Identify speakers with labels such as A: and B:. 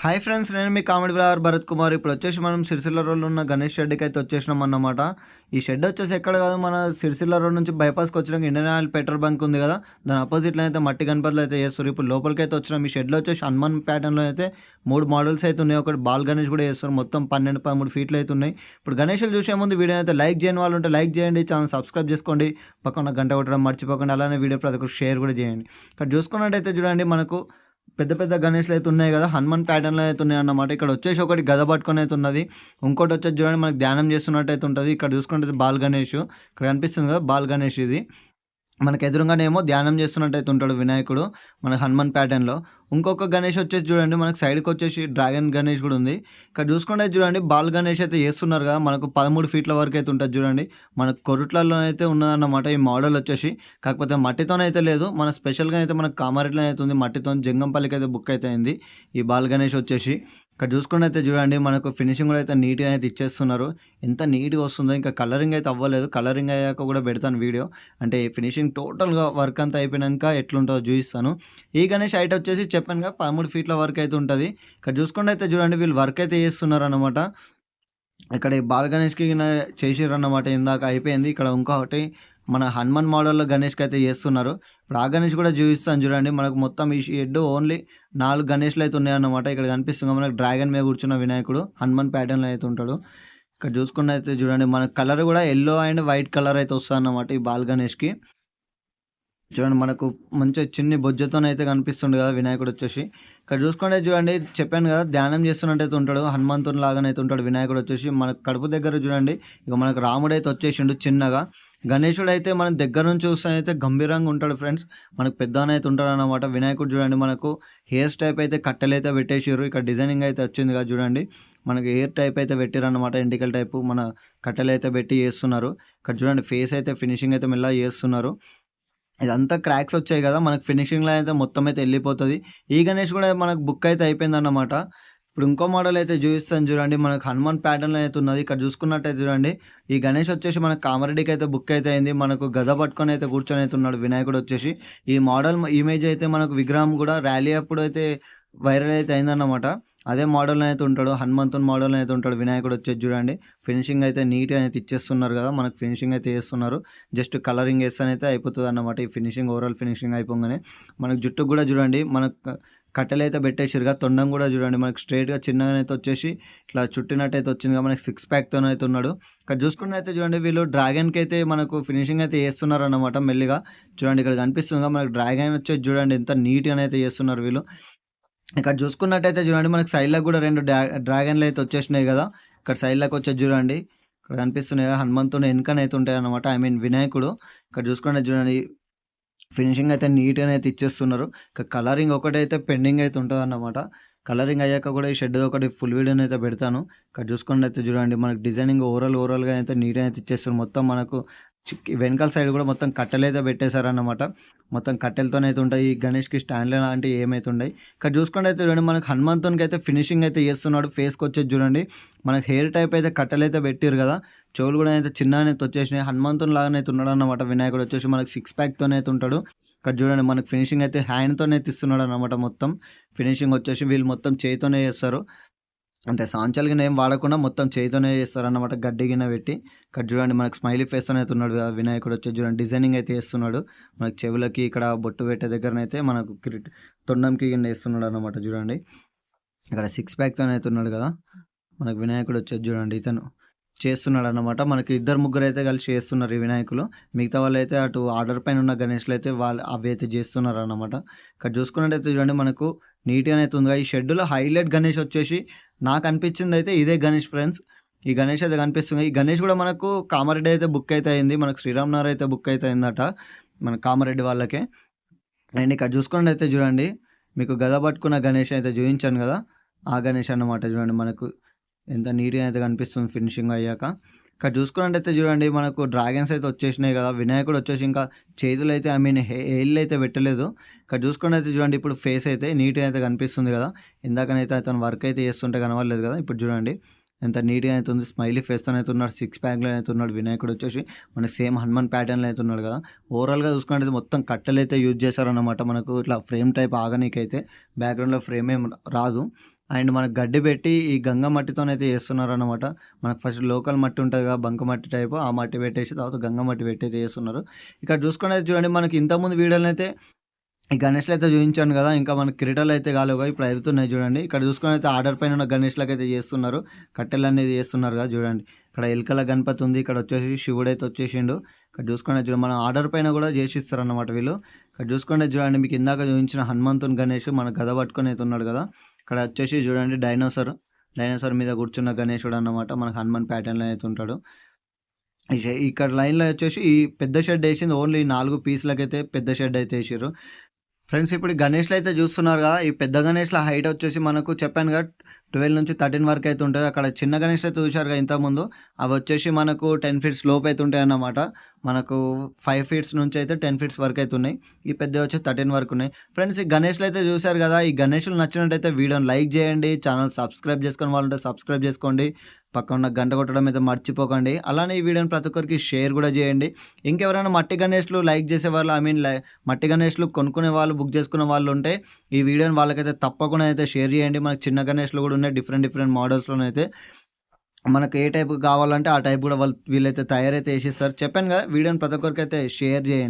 A: Hi friends, నేను మీ comedy blogger Bharat Kumar. ఇప్పుడు వచ్చేసి మనం సిరిసిల్ల రోడ్లో ఉన్న గణేష్ షెడ్కి అయితే వచ్చేసినాం అన్నమాట. ఈ షెడ్ వచ్చేసి ఎక్కడ కాదు, మన సిరిసిల్ల రోడ్ నుంచి బైపాస్కి వచ్చినాక ఇండియన్ ఆయిల్ పెట్రోల్ బంక్ ఉంది కదా, దాని ఆపోజిట్లో అయితే మట్టి గణపతులు అయితే చేస్తారు. ఇప్పుడు లోపలికి అయితే వచ్చినాం. ఈ షెడ్లో వచ్చేసి హనుమాన్ ప్యాటర్న్లో అయితే 3 మోడల్స్ అయితే ఉన్నాయి. ఒకటి బాల్ గణేష్ కూడా చేస్తారు. మొత్తం 12-13 ఫీట్లు అయితే ఉన్నాయి. ఇప్పుడు గణేష్లు చూసే ముందు వీడియో అయితే లైక్ చేయని వాళ్ళు ఉంటే లైక్ చేయండి, ఛానల్ సబ్స్క్రైబ్ చేసుకోండి, పక్కన గంట కొట్టడం మర్చిపోకండి. అలానే వీడియో ప్రతి ఒక్కరు షేర్ కూడా చేయండి. ఇక్కడ చూసుకున్నట్టయితే చూడండి, మనకు పెద్ద పెద్ద గణేష్లు అయితే ఉన్నాయి కదా, హనుమాన్ ప్యాటర్న్లో అయితే ఉన్నాయి అన్నమాట. ఇక్కడ వచ్చేసి ఒకటి గద పట్టుకొని అయితే ఉన్నది. ఇంకోటి వచ్చేసి చూడండి, మనకి ధ్యానం చేస్తున్నట్టు అయితే ఉంటుంది. ఇక్కడ చూసుకుంటే బాల్ గణేష్ ఇక్కడ కనిపిస్తుంది కదా, బాల్ గణేష్ ఇది. మనకు ఎదురుగానేమో ధ్యానం చేస్తున్నట్టయితే ఉంటాడు వినాయకుడు మన హనుమాన్ ప్యాటర్న్లో. ఇంకొక గణేష్ వచ్చేసి చూడండి, మనకు సైడ్కి వచ్చేసి డ్రాగన్ గణేష్ కూడా ఉంది. ఇక్కడ చూసుకుంటే చూడండి, బాల్ గణేష్ అయితే చేస్తున్నారు కదా, మనకు 13 ఫీట్ల వరకు అయితే ఉంటుంది చూడండి. మనకు కొరుట్లలో అయితే ఉన్నదన్నమాట ఈ మోడల్ వచ్చేసి. కాకపోతే మట్టితోనైతే లేదు, మన స్పెషల్గా అయితే మనకు కామారెడ్డిలో అయితే ఉంది మట్టితో. జంగంపల్లికి అయితే బుక్ అయితే అయింది ఈ బాల్ గణేష్ వచ్చేసి. ఇక్కడ చూసుకుంటే అయితే చూడండి, మనకు ఫినిషింగ్ కూడా అయితే నీట్గా అయితే ఇచ్చేస్తున్నారు. ఎంత నీట్గా వస్తుందో, ఇంకా కలరింగ్ అయితే అవ్వలేదు. కలరింగ్ అయ్యాక కూడా పెడతాను వీడియో. అంటే ఫినిషింగ్ టోటల్గా వర్క్ అంతా అయిపోయాక ఎట్లుంటుందో చూపిస్తాను. ఈ గణేష్ హైట్ వచ్చేసి చెప్పానుగా 13 ఫీట్ల వరకు అయితే ఉంటుంది. ఇక్కడ చూసుకుంటే అయితే చూడండి, వీళ్ళు వర్క్ అయితే చేస్తున్నారు అన్నమాట. ఇక్కడ ఈ బాల గణేష్కి చేసిర్రన్నమాట. ఇందాక అయిపోయింది. ఇక్కడ ఇంకొకటి మన హనుమాన్ మోడల్లో గణేష్కి అయితే చేస్తున్నారు. ఇప్పుడు ఆ గణేష్ కూడా చూపిస్తాను చూడండి. మనకు మొత్తం ఈ షెడ్ ఓన్లీ 4 గణేష్లు అయితే ఉన్నాయన్నమాట. ఇక్కడ కనిపిస్తుంది మనకు డ్రాగన్ మీద కూర్చున్న వినాయకుడు హనుమాన్ ప్యాటర్న్లో అయితే ఉంటాడు. ఇక్కడ చూసుకున్నైతే చూడండి, మన కలర్ కూడా ఎల్లో అండ్ వైట్ కలర్ అయితే వస్తుంది అన్నమాట ఈ బాల్ గణేష్కి. చూడండి, మనకు మంచిగా చిన్ని బొజ్జతోనైతే కనిపిస్తుండు కదా వినాయకుడు వచ్చేసి. ఇక్కడ చూసుకుంటే చూడండి, చెప్పాను కదా ధ్యానం చేస్తున్నట్టయితే ఉంటాడు, హనుమంతుని లాగానైతే ఉంటాడు వినాయకుడు వచ్చేసి. మనకు కడుపు దగ్గర చూడండి, ఇక మనకు రాముడు అయితే వచ్చేసిండు చిన్నగా. గణేశుడు అయితే మనం దగ్గర నుంచి చూస్తే అయితే గంభీరంగా ఉంటాడు ఫ్రెండ్స్. మనకు పెద్దనైతే ఉంటాడు అనమాట. వినాయకుడు చూడండి, మనకు హెయిర్స్ టైప్ అయితే కట్టెలైతే పెట్టేసారు. ఇక్కడ డిజైనింగ్ అయితే వచ్చింది కదా చూడండి, మనకి హెయిర్ టైప్ అయితే పెట్టారు అనమాట. ఎంటికల్ టైపు మన కట్టెలు అయితే పెట్టి చేస్తున్నారు. ఇక్కడ చూడండి, ఫేస్ అయితే ఫినిషింగ్ అయితే మెల్లగా చేస్తున్నారు. ఇదంతా క్రాక్స్ వచ్చాయి కదా, మనకు ఫినిషింగ్‌లో అయితే మొత్తం అయితే ఎళ్ళిపోతది. ఈ గణేష్ కూడా మనకు బుక్ అయితే అయిపోయిందన్నమాట. ఇప్పుడు ఇంకో మోడల్ అయితే చూపిస్తాను చూడండి, మనకు హనుమాన్ ప్యాటర్న్‌లో అయితే ఉన్నది. ఇక్కడ చూసుకున్నట్టయితే చూడండి, ఈ గణేష్ వచ్చేసి మనకు కామారెడ్డికి అయితే బుక్ అయితే అయింది. మనకు గద పట్టుకొని అయితే కూర్చొని అయితే ఉన్నాడు వినాయకుడు వచ్చేసి. ఈ మోడల్ ఇమేజ్ అయితే మనకు విగ్రహం కూడా ర్యాలీ అప్పుడు అయితే వైరల్ అయితే అయిందన్నమాట. అదే మోడల్‌లో అయితే ఉంటాడు. హనుమంతుని మోడల్‌లో అయితే ఉంటాడు వినాయకుడు వచ్చేసి చూడండి. ఫినిషింగ్ అయితే నీట్‌గా అయితే ఇచ్చేస్తున్నారు కదా, మనకు ఫినిషింగ్ అయితే చేస్తున్నారు. జస్ట్ కలరింగ్ ఏస్తేనైతే అయిపోతదన్నమాట. ఈ ఫినిషింగ్ ఓవరాల్ ఫినిషింగ్ అయిపోగానే మనకు జుట్టుకు కూడా చూడండి, మనకు కట్టెలైతే పెట్టేసిర్రుగా. తొండం కూడా చూడండి, మనకు స్ట్రెయిట్‌గా చిన్నగానైతే వచ్చేసి ఇట్లా చుట్టినట్టయితే వచ్చిందిగా. మనకి 6 ప్యాక్‌తోనైతే ఉన్నాడు. ఇక్కడ చూసుకున్నట్టయితే చూడండి, వీళ్ళు డ్రాగన్‌కి అయితే మనకు ఫినిషింగ్ అయితే చేస్తున్నారన్నమాట మెల్లిగా. చూడండి, ఇక్కడ కనిపిస్తుందిగా మనకు డ్రాగన్ వచ్చేసి చూడండి, ఎంత నీట్‌గానైతే చేస్తున్నారు వీళ్ళు. ఇక్కడ చూసుకున్నట్టయితే చూడండి, మనకి సైడ్‌లకు కూడా 2 డ్రాగన్‌లు అయితే వచ్చేసినాయి కదా. ఇక్కడ సైడ్‌లకు వచ్చేసి చూడండి, ఇక్కడ కనిపిస్తున్నాయి కదా, హనుమంతుని వెనకనైతే ఉంటాయన్నమాట. ఐ మీన్ వినాయకుడు. ఇక్కడ చూసుకుంటే చూడండి, ఫినిషింగ్ అయితే నీట్‌గానే అయితే ఇచ్చేస్తున్నారు. ఇక కలరింగ్ ఒకటైతే పెండింగ్ అయితే ఉంటదన్నమాట. కలరింగ్ అయ్యాక కూడా ఈ షెడ్ ఒకటి ఫుల్ వీడియోని అయితే పెడతాను. ఇక్కడ చూసుకున్నట్టయితే చూడండి, మనకి డిజైనింగ్ ఓవరాల్‌గా అయితే నీట్‌గా అయితే ఇచ్చేస్తారు. మొత్తం మనకు వెనకాల సైడ్ కూడా మొత్తం కట్టెలైతే పెట్టేశారన్నమాట. మొత్తం కట్టెలతోనైతే ఉంటాయి. ఈ గణేష్‌కి స్టాండ్‌లు లాంటివి ఏమైతే ఉండయి. ఇక్కడ చూసుకున్నట్టయితే చూడండి, మనకు హనుమంతునికి అయితే ఫినిషింగ్ అయితే చేస్తున్నాడు. ఫేస్‌కి వచ్చేసి చూడండి, మనకు హెయిర్ టైప్ అయితే కట్టెలైతే పెట్టిర్రు కదా. చెవులు కూడా అయితే చిన్నగానైతే వచ్చేసినాయి. హనుమంతుని లాగానైతే ఉన్నాడన్నమాట వినాయకుడు వచ్చేసి. మనకు 6 ప్యాక్‌తోనైతే ఉంటాడు. ఇక్కడ చూడండి, మనకు ఫినిషింగ్ అయితే హ్యాండ్‌తోనైతే ఇస్తున్నాడన్నమాట మొత్తం. ఫినిషింగ్ వచ్చేసి వీళ్ళు మొత్తం చేయితోనే చేస్తారు. అంటే సాంచల్ గిన ఏం వాడకుండా మొత్తం చేయితోనే చేస్తారన్నమాట, గడ్డి గిన్నె పెట్టి. ఇక్కడ చూడండి, మనకు స్మైలీ ఫేస్తోనైతే ఉన్నాడు కదా వినాయకుడు వచ్చేసి. చూడండి, డిజైనింగ్ అయితే చేస్తున్నాడు. మనకు చెవులకి ఇక్కడ బొట్టు పెట్టే దగ్గరనైతే మనకు తొండంకి గిన్నె వేస్తున్నాడన్నమాట చూడండి. ఇక్కడ 6 ప్యాక్‌తోనైతే ఉన్నాడు కదా మనకు వినాయకుడు వచ్చేసి. చూడండి, ఇతను చేస్తున్నాడన్నమాట. మనకి ఇద్దరు ముగ్గురైతే కలిసి చేస్తున్నారు ఈ వినాయకులు. మిగతా వాళ్ళైతే అటు ఆర్డర్ పైన ఉన్న గణేష్‌లయితే వాళ్ళు అవి అయితే చేస్తున్నారన్నమాట. ఇక్కడ చూసుకున్నట్టయితే చూడండి, మనకు నీట్‌గానైతే ఉందిగా. ఈ షెడ్‌లో హైలైట్ గణేష్ వచ్చేసి నాకు అనిపించిందయితే ఇదే గణేష్ ఫ్రెండ్స్. ఈ గణేష్ అయితే కనిపిస్తుంది. ఈ గణేష్ కూడా మనకు కామారెడ్డి అయితే బుక్ అయితే అయింది. మనకు శ్రీరామ్ నగర్ అయితే బుక్ అయితే అయిందట, మన కామారెడ్డి వాళ్ళకే. అండ్ ఇక్కడ చూసుకున్నట్టయితే చూడండి, మీకు గద పట్టుకున్న గణేష్ అయితే చూయించాను కదా, ఆ గణేష్ అన్నమాట. చూడండి, మనకు ఎంత నీట్‌గా అయితే కనిపిస్తుంది ఫినిషింగ్ అయ్యాక. ఇక్కడ చూసుకున్నట్టయితే చూడండి, మనకు డ్రాగన్స్ అయితే వచ్చేసినాయి కదా. వినాయకుడు వచ్చేసి ఇంకా చేతులైతే ఐ మీన్ ఏళ్ళైతే పెట్టలేదు. ఇక్కడ చూసుకున్నట్టయితే చూడండి, ఇప్పుడు ఫేస్ అయితే నీట్‌గా అయితే కనిపిస్తుంది కదా. ఇందాకనైతే అతను వర్క్ అయితే చేస్తుంటే కనబడలేదు కదా. ఇప్పుడు చూడండి, ఎంత నీట్‌గా అయితే ఉంది. స్మైలీ ఫేస్తోనైతే ఉన్నాడు. 6 ప్యాక్‌లో అయితే ఉన్నాడు వినాయకుడు వచ్చేసి. మనకి సేమ్ హనుమాన్ ప్యాటర్న్‌లో అయితే ఉన్నాడు కదా. ఓవరాల్‌గా చూసుకున్నట్టయితే మొత్తం కట్టెలైతే యూజ్ చేశారన్నమాట. మనకు ఇట్లా ఫ్రేమ్ టైప్ ఆగనీకైతే బ్యాక్‌గ్రౌండ్‌లో ఫ్రేమ్ ఏం రాదు. అండ్ మనకు గడ్డి పెట్టి ఈ గంగ మట్టితోనైతే చేస్తున్నారనమాట. మనకు ఫస్ట్ లోకల్ మట్టి ఉంటది కదా! బంక మట్టి టైపు ఆ మట్టి పెట్టేసి తర్వాత గంగ మట్టి పెట్టేసి చేస్తున్నారు. ఇక్కడ చూసుకున్నైతే చూడండి మనకి ఇంతకుముందు వీడియోలనైతే ఈ గణేష్‌లయితే చూయించాను గదా! ఇంకా మనకు కిరీటాలయితే కాలేవుగా ఇప్పుడు అవుతున్నాయి చూడండి. ఇక్కడ చూసుకున్నైతే ఆర్డర్ పైన ఉన్న గణేష్‌లకైతే చేస్తున్నారు. కట్టెలనేది చేస్తున్నారు కదా! చూడండి. ఇక్కడ ఎలుకల గణపతి ఉంది. ఇక్కడ వచ్చేసి శివుడైతే వచ్చేసిండు. ఇక్కడ చూసుకున్నైతే చూడండి మన ఆర్డర్ పైన కూడా చేసిస్తారన్నమాట వీళ్ళు. ఇక్కడ చూసుకున్నైతే చూడండి మీకు ఇందాక చూయించిన హనుమంతుని గణేష్ మన గద పట్టుకొని అయితే ఉన్నాడు కదా! ఇక్కడ వచ్చేసి చూడండి డైనోసార్ మీద కూర్చున్న గణేశుడు అన్నమాట. మనకు హనుమాన్ ప్యాటర్న్‌లో అయితే ఉంటాడు. ఇక్కడ లైన్‌లో వచ్చేసి ఈ పెద్ద షెడ్ ఏసింది ఓన్లీ 4 పీస్‌లకైతే పెద్ద షెడ్ అయితే ఏసిర్రు. ఫ్రెండ్స్ ఇప్పుడు గణేష్‌లు అయితే చూస్తున్నారు కదా! ఈ పెద్ద గణేష్‌ల హైట్ వచ్చేసి మనకు చెప్పానుగా 12-13 వరకు అయితే ఉంటది. అక్కడ చిన్న గణేష్‌లు అయితే చూశారుగా ఇంతకుముందు. అవి వచ్చేసి మనకు 10 ఫీట్స్ లోపు అయితే ఉంటాయన్నమాట. మనకు 5 ఫీట్స్ నుంచి అయితే 10 ఫీట్స్ వరకు అయితే ఉన్నాయి. ఈ పెద్దవి వచ్చేసి 13 వరకు ఉన్నాయి. ఫ్రెండ్స్ ఈ గణేష్‌లు అయితే చూశారు కదా! ఈ గణేష్‌లు నచ్చినట్టయితే వీడియోని లైక్ చేయండి. ఛానల్ సబ్స్క్రైబ్ చేసుకొని వాళ్ళుంటే సబ్స్క్రైబ్ చేసుకోండి. పక్కన ఉన్న గంట కొట్టడం అయితే మర్చిపోకండి. అలానే ఈ వీడియోని ప్రతి ఒక్కరికి షేర్ కూడా చేయండి. ఇంకెవరైనా మట్టి గణేష్‌లు లైక్ చేసేవాళ్ళు మట్టి గణేష్‌లు కొనుక్కునే వాళ్ళు, బుక్ చేసుకున్న వాళ్ళు ఉంటే ఈ వీడియోని వాళ్ళకైతే తప్పకుండా అయితే షేర్ చేయండి. మనకు చిన్న గణేష్‌లు కూడా ఉన్నాయి డిఫరెంట్ మోడల్స్‌లోనైతే. మనకు ఏ టైప్ కావాలంటే ఆ టైప్ కూడా వీళ్ళైతే తయారైతే చేసిస్తారు. చెప్పాను కదా! వీడియోని ప్రతి ఒక్కరికైతే షేర్ చేయండి.